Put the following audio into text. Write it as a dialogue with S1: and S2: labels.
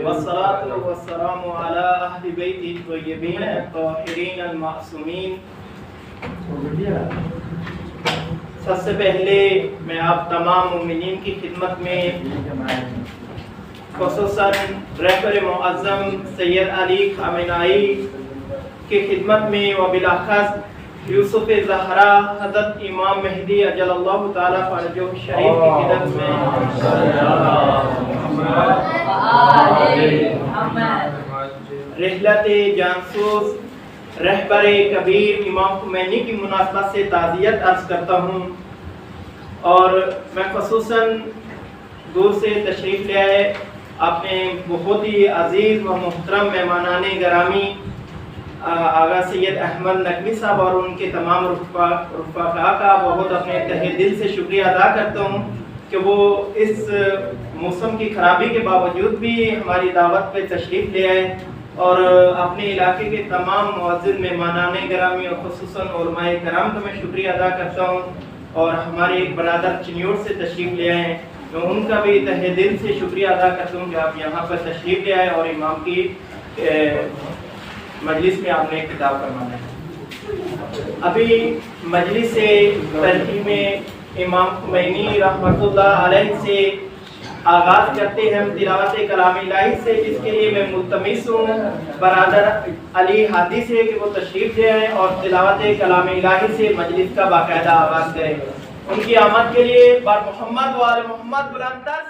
S1: والصلاة والسلام على أهل بيته الطيبين الطاهرين المعصومین۔ سب سے پہلے میں آپ تمام مومنین کی خدمت میں خصوصاً رہبر معظم سید علی خامنائی کی خدمت میں وبالاخص یوسف زہرا حضرت امام مہدی اجل اللہ تعالیٰ فرجہ شریف کی خدمت میں رحلت جانسوس رہبر کبیر امام خمینی کی مناسبت سے تعزیت عرض کرتا ہوں، اور میں خصوصاً دور سے تشریف لے آئے اپنے بہت ہی عزیز و محترم مہمانان گرامی آغا سید احمد نقوی صاحب اور ان کے تمام رفقا کا بہت اپنے تہہ دل سے شکریہ ادا کرتا ہوں کہ وہ اس موسم کی خرابی کے باوجود بھی ہماری دعوت پہ تشریف لے آئے، اور اپنے علاقے کے تمام معزز مہمانان گرامی اور خصوصاً علماء کرام کا میں شکریہ ادا کرتا ہوں، اور ہمارے ایک برادر چنیور سے تشریف لے آئے ہیں، میں ان کا بھی تہہ دل سے شکریہ ادا کرتا ہوں کہ آپ یہاں پر تشریف لے آئے اور امام کی مجلس میں آپ نے خطاب فرمانا ہے۔ ابھی مجلس سے ترقی میں امام خمینی رحمۃ اللہ علیہ سے آغاز کرتے ہیں تلاوت کلام الہی سے، جس کے لیے میں ملتمس ہوں برادر علی ہادی سے کہ وہ تشریف لے آئیں اور تلاوت کلام الہی سے مجلس کا باقاعدہ آغاز کریں۔ ان کی آمد کے لیے بار محمد و آل محمد بلند تر